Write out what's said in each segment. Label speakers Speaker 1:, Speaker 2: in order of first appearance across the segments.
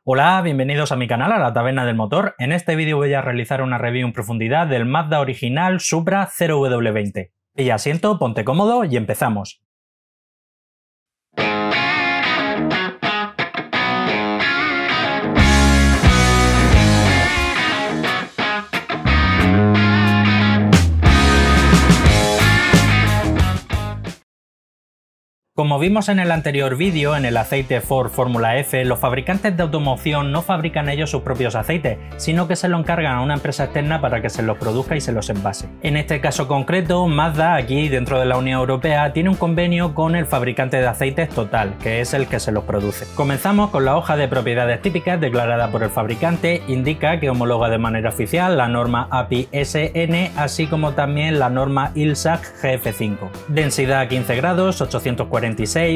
Speaker 1: Hola, bienvenidos a mi canal, a la Taberna del Motor. En este vídeo voy a realizar una review en profundidad del Mazda original Supra 0W20. Pilla asiento, ponte cómodo y empezamos. Como vimos en el anterior vídeo, en el aceite Ford Fórmula F, los fabricantes de automoción no fabrican ellos sus propios aceites, sino que se lo encargan a una empresa externa para que se los produzca y se los envase. En este caso concreto, Mazda, aquí dentro de la Unión Europea, tiene un convenio con el fabricante de aceites Total, que es el que se los produce. Comenzamos con la hoja de propiedades típicas declarada por el fabricante, indica que homologa de manera oficial la norma API SN, así como también la norma ILSAC GF5. Densidad 15 grados, 846,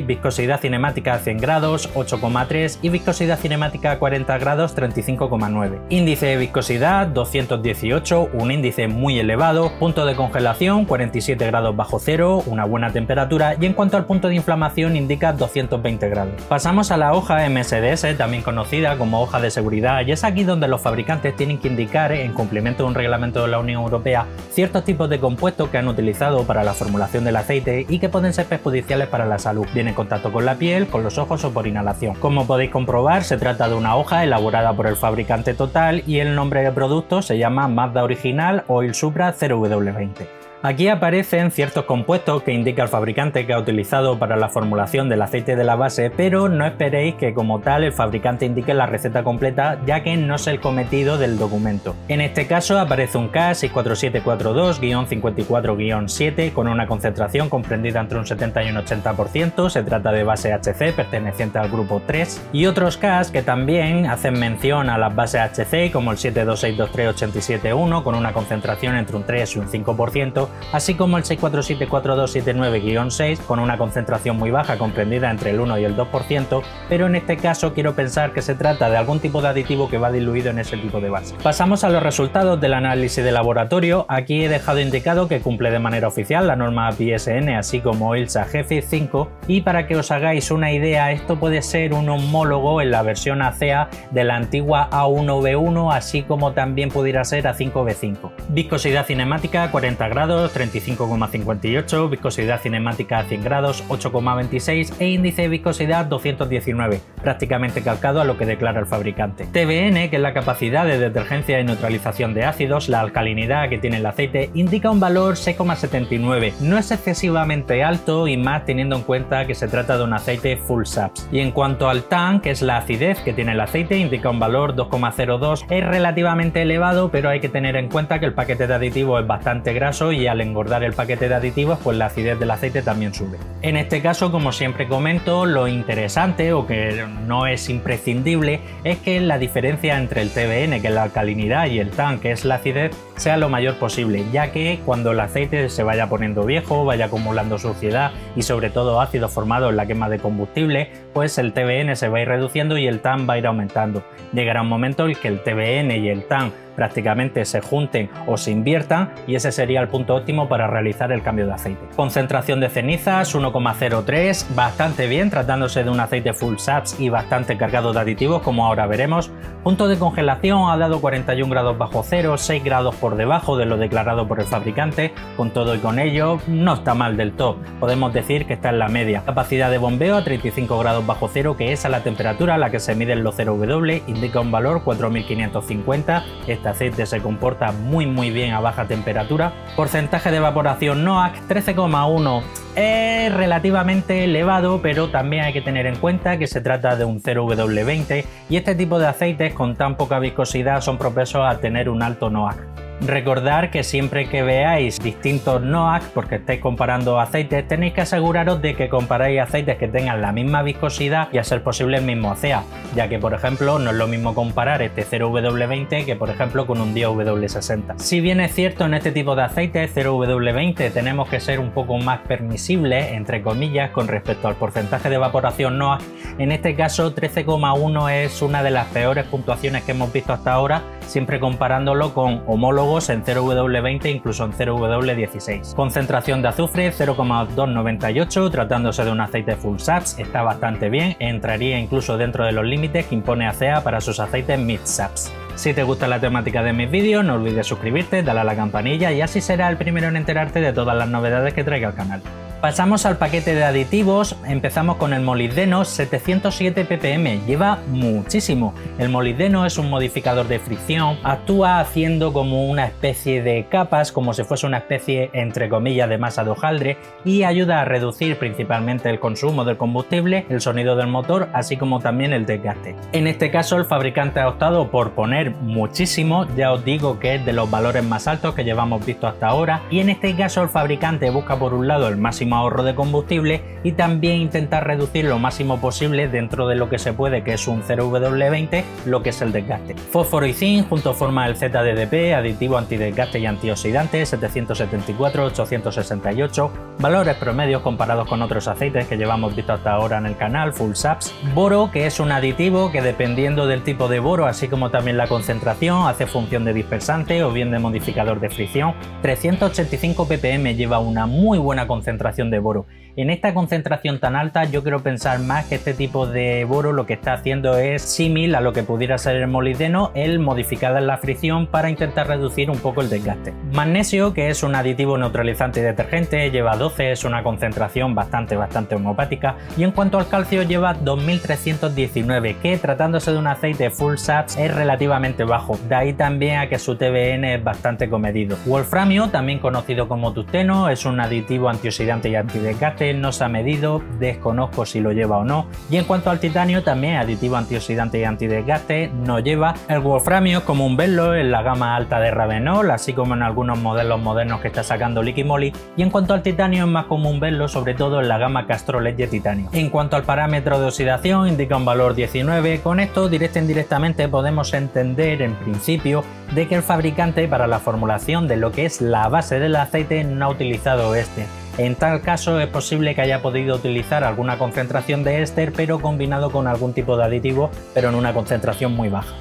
Speaker 1: viscosidad cinemática a 100 grados, 8,3 y viscosidad cinemática a 40 grados, 35,9. Índice de viscosidad 218, un índice muy elevado, punto de congelación 47 grados bajo cero, una buena temperatura, y en cuanto al punto de inflamación indica 220 grados. Pasamos a la hoja MSDS, también conocida como hoja de seguridad, y es aquí donde los fabricantes tienen que indicar, en cumplimiento de un reglamento de la Unión Europea, ciertos tipos de compuestos que han utilizado para la formulación del aceite y que pueden ser perjudiciales para la salud, bien en contacto con la piel, con los ojos o por inhalación. Como podéis comprobar, se trata de una hoja elaborada por el fabricante Total y el nombre del producto se llama Mazda Original Oil Supra 0W20. Aquí aparecen ciertos compuestos que indica el fabricante que ha utilizado para la formulación del aceite de la base, pero no esperéis que como tal el fabricante indique la receta completa, ya que no es el cometido del documento. En este caso aparece un K64742-54-7 con una concentración comprendida entre un 70 y un 80%, se trata de base HC perteneciente al grupo 3, y otros Ks que también hacen mención a las bases HC como el 7262387-1 con una concentración entre un 3 y un 5%, así como el 6474279-6 con una concentración muy baja comprendida entre el 1 y el 2%, pero en este caso quiero pensar que se trata de algún tipo de aditivo que va diluido en ese tipo de base. Pasamos a los resultados del análisis de laboratorio. Aquí he dejado indicado que cumple de manera oficial la norma API SN así como ILSA GF5, y para que os hagáis una idea, esto puede ser un homólogo en la versión ACEA de la antigua A1V1 así como también pudiera ser A5V5. Viscosidad cinemática 40 grados, 35,58, viscosidad cinemática a 100 grados, 8,26 e índice de viscosidad 219, prácticamente calcado a lo que declara el fabricante. TBN, que es la capacidad de detergencia y neutralización de ácidos, la alcalinidad que tiene el aceite, indica un valor 6,79. No es excesivamente alto y más teniendo en cuenta que se trata de un aceite full saps. Y en cuanto al TAN, que es la acidez que tiene el aceite, indica un valor 2,02. Es relativamente elevado, pero hay que tener en cuenta que el paquete de aditivos es bastante graso y al engordar el paquete de aditivos pues la acidez del aceite también sube. En este caso, como siempre comento, lo interesante o que no es imprescindible es que la diferencia entre el TBN, que es la alcalinidad, y el TAN, que es la acidez, sea lo mayor posible, ya que cuando el aceite se vaya poniendo viejo, vaya acumulando suciedad y sobre todo ácido formado en la quema de combustible, pues el TBN se va a ir reduciendo y el TAN va a ir aumentando. Llegará un momento en que el TBN y el TAN prácticamente se junten o se inviertan y ese sería el punto óptimo para realizar el cambio de aceite. Concentración de cenizas 1,03, bastante bien tratándose de un aceite full saps y bastante cargado de aditivos como ahora veremos. Punto de congelación ha dado 41 grados bajo cero, 6 grados por debajo de lo declarado por el fabricante. Con todo y con ello no está mal del todo, podemos decir que está en la media. Capacidad de bombeo a 35 grados bajo cero, que es a la temperatura a la que se miden los 0W, indica un valor 4550. Este aceite se comporta muy bien a baja temperatura. Porcentaje de evaporación NOAC 13,1, es relativamente elevado, pero también hay que tener en cuenta que se trata de un 0W20 y este tipo de aceites con tan poca viscosidad son propensos a tener un alto NOAC. Recordar que siempre que veáis distintos NOAC, porque estáis comparando aceites, tenéis que aseguraros de que comparáis aceites que tengan la misma viscosidad y a ser posible el mismo ACEA, ya que por ejemplo no es lo mismo comparar este 0W20 que por ejemplo con un 10W60. Si bien es cierto, en este tipo de aceites 0W20 tenemos que ser un poco más permisivos admisibles, entre comillas, con respecto al porcentaje de evaporación NOACK. En este caso 13,1 es una de las peores puntuaciones que hemos visto hasta ahora, siempre comparándolo con homólogos en 0W20 incluso en 0W16. Concentración de azufre 0,298, tratándose de un aceite full saps, está bastante bien, entraría incluso dentro de los límites que impone ACEA para sus aceites mid saps. Si te gusta la temática de mis vídeos, no olvides suscribirte, darle a la campanilla y así serás el primero en enterarte de todas las novedades que traiga al canal. Pasamos al paquete de aditivos, empezamos con el molibdeno, 707 ppm, lleva muchísimo. El molibdeno es un modificador de fricción, actúa haciendo como una especie de capas, como si fuese una especie entre comillas de masa de hojaldre, y ayuda a reducir principalmente el consumo del combustible, el sonido del motor, así como también el desgaste. En este caso el fabricante ha optado por poner muchísimo, ya os digo que es de los valores más altos que llevamos visto hasta ahora, y en este caso el fabricante busca por un lado el máximo ahorro de combustible y también intentar reducir lo máximo posible dentro de lo que se puede, que es un 0W20, lo que es el desgaste. Fósforo y zinc juntos forman el ZDDP, aditivo antidesgaste y antioxidante, 774, 868, valores promedios comparados con otros aceites que llevamos visto hasta ahora en el canal, full saps. Boro, que es un aditivo que dependiendo del tipo de boro, así como también la concentración, hace función de dispersante o bien de modificador de fricción. 385 ppm, lleva una muy buena concentración de boro. En esta concentración tan alta yo quiero pensar más que este tipo de boro lo que está haciendo es símil a lo que pudiera ser el molibdeno, el modificada en la fricción para intentar reducir un poco el desgaste. Magnesio, que es un aditivo neutralizante y detergente, lleva 12, es una concentración bastante homeopática, y en cuanto al calcio lleva 2319, que tratándose de un aceite full saps es relativamente bajo, de ahí también a que su TBN es bastante comedido. Wolframio, también conocido como tungsteno, es un aditivo antioxidante y antidesgaste, no se ha medido, desconozco si lo lleva o no, y en cuanto al titanio también aditivo antioxidante y antidesgaste, no lleva. El wolframio es común verlo en la gama alta de Ravenol, así como en algunos modelos modernos que está sacando Liqui Moly, y en cuanto al titanio es más común verlo sobre todo en la gama Castrol Edge Titanio. En cuanto al parámetro de oxidación indica un valor 19, con esto directa e indirectamente podemos entender en principio de que el fabricante para la formulación de lo que es la base del aceite no ha utilizado éster. En tal caso es posible que haya podido utilizar alguna concentración de éster pero combinado con algún tipo de aditivo pero en una concentración muy baja.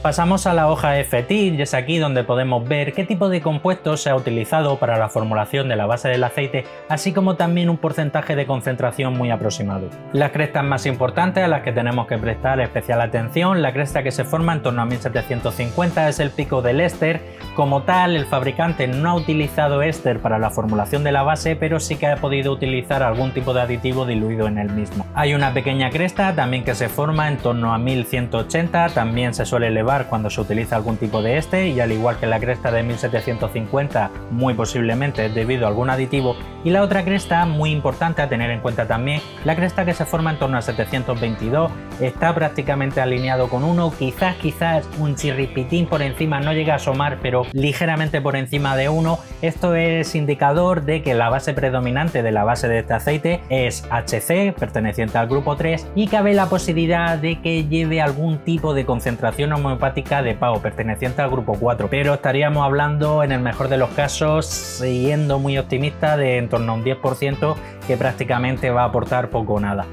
Speaker 1: Pasamos a la hoja FTIR y es aquí donde podemos ver qué tipo de compuesto se ha utilizado para la formulación de la base del aceite, así como también un porcentaje de concentración muy aproximado. Las crestas más importantes a las que tenemos que prestar especial atención, la cresta que se forma en torno a 1750 es el pico del éster. Como tal, el fabricante no ha utilizado éster para la formulación de la base, pero sí que ha podido utilizar algún tipo de aditivo diluido en el mismo. Hay una pequeña cresta también que se forma en torno a 1180, también se suele elevar cuando se utiliza algún tipo de éster y al igual que la cresta de 1750 muy posiblemente es debido a algún aditivo. Y la otra cresta muy importante a tener en cuenta también, la cresta que se forma en torno a 722, está prácticamente alineado con 1, quizás un chirripitín por encima, no llega a asomar pero ligeramente por encima de 1. Esto es indicador de que la base predominante de la base de este aceite es HC, perteneciente al grupo 3, y cabe la posibilidad de que lleve algún tipo de concentración homeopática de PAO, perteneciente al grupo 4, pero estaríamos hablando en el mejor de los casos, siendo muy optimista, de en torno a un 10%, que prácticamente va a aportar poco o nada.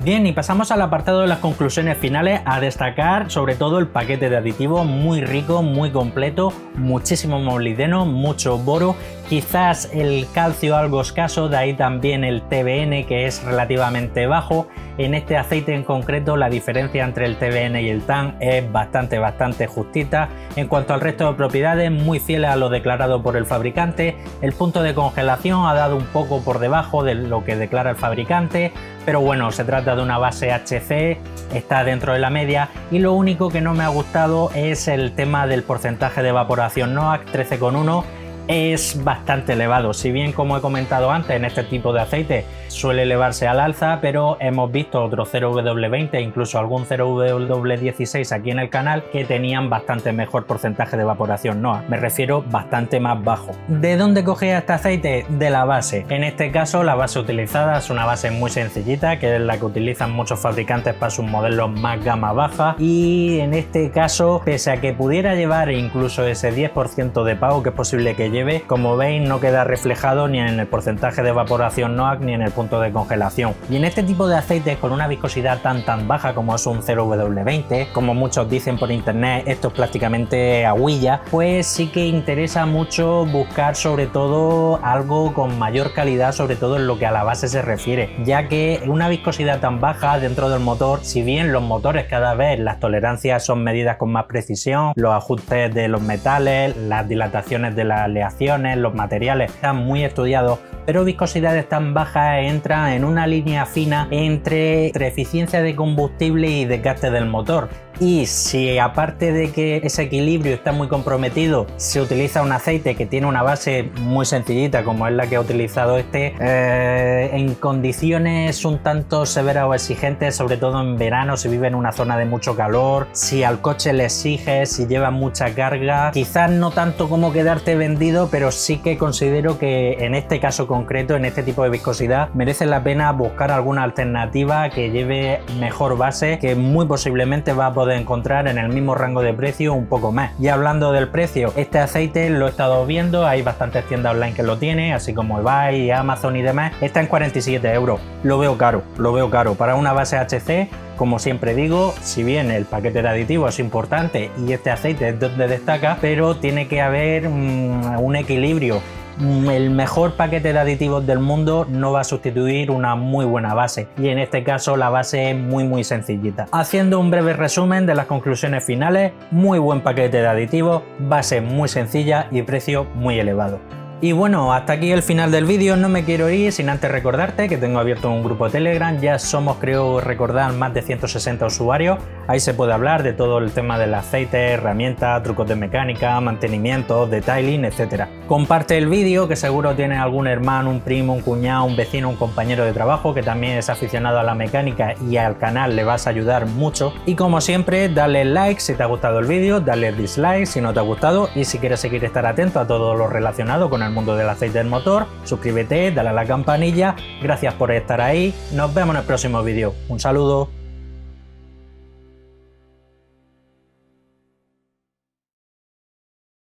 Speaker 1: Bien, y pasamos al apartado de las conclusiones finales, a destacar sobre todo el paquete de aditivos muy rico, muy completo, muchísimo molibdeno, mucho boro, quizás el calcio algo escaso, de ahí también el TBN que es relativamente bajo. En este aceite en concreto la diferencia entre el TBN y el TAN es bastante justita. En cuanto al resto de propiedades, muy fieles a lo declarado por el fabricante. El punto de congelación ha dado un poco por debajo de lo que declara el fabricante, pero bueno, se trata de una base HC, está dentro de la media, y lo único que no me ha gustado es el tema del porcentaje de evaporación NOACK, 13,1. Es bastante elevado, si bien como he comentado antes en este tipo de aceite suele elevarse al alza, pero hemos visto otros 0W20, incluso algún 0W16 aquí en el canal que tenían bastante mejor porcentaje de evaporación NOAK. Me refiero bastante más bajo. ¿De dónde cogía este aceite? De la base. En este caso, la base utilizada es una base muy sencillita, que es la que utilizan muchos fabricantes para sus modelos más gama baja, y en este caso, pese a que pudiera llevar incluso ese 10% de pago que es posible que lleve, como veis no queda reflejado ni en el porcentaje de evaporación NOAK ni en el punto de congelación. Y en este tipo de aceites con una viscosidad tan baja como es un 0W20, como muchos dicen por internet, esto es prácticamente agüilla, pues sí que interesa mucho buscar sobre todo algo con mayor calidad, sobre todo en lo que a la base se refiere, ya que una viscosidad tan baja dentro del motor, si bien los motores cada vez las tolerancias son medidas con más precisión, los ajustes de los metales, las dilataciones de las aleaciones, los materiales están muy estudiados, pero viscosidades tan bajas entran en una línea fina entre eficiencia de combustible y desgaste del motor. Y si aparte de que ese equilibrio está muy comprometido, se utiliza un aceite que tiene una base muy sencillita como es la que ha utilizado en condiciones un tanto severas o exigentes, sobre todo en verano, si vive en una zona de mucho calor, si al coche le exige, si lleva mucha carga, quizás no tanto como quedarte vendido, pero sí que considero que en este caso concreto, en este tipo de viscosidad, merece la pena buscar alguna alternativa que lleve mejor base, que muy posiblemente va a poder encontrar en el mismo rango de precio un poco más. Y hablando del precio, este aceite lo he estado viendo, hay bastantes tiendas online que lo tienen, así como eBay, Amazon y demás, está en 47 €. Lo veo caro para una base HC. Como siempre digo, si bien el paquete de aditivos es importante y este aceite es donde destaca, pero tiene que haber un equilibrio. El mejor paquete de aditivos del mundo no va a sustituir una muy buena base, y en este caso la base es muy sencillita. Haciendo un breve resumen de las conclusiones finales, muy buen paquete de aditivos, base muy sencilla y precio muy elevado. Y bueno, hasta aquí el final del vídeo. No me quiero ir sin antes recordarte que tengo abierto un grupo Telegram. Ya somos, creo recordar, más de 160 usuarios. Ahí se puede hablar de todo el tema del aceite, herramientas, trucos de mecánica, mantenimiento, detailing, etc. Comparte el vídeo, que seguro tienes algún hermano, un primo, un cuñado, un vecino, un compañero de trabajo que también es aficionado a la mecánica y al canal le vas a ayudar mucho. Y como siempre, dale like si te ha gustado el vídeo, dale dislike si no te ha gustado, y si quieres seguir estar atento a todo lo relacionado con el mundo del aceite del motor, suscríbete, dale a la campanilla. Gracias por estar ahí, nos vemos en el próximo vídeo. Un saludo.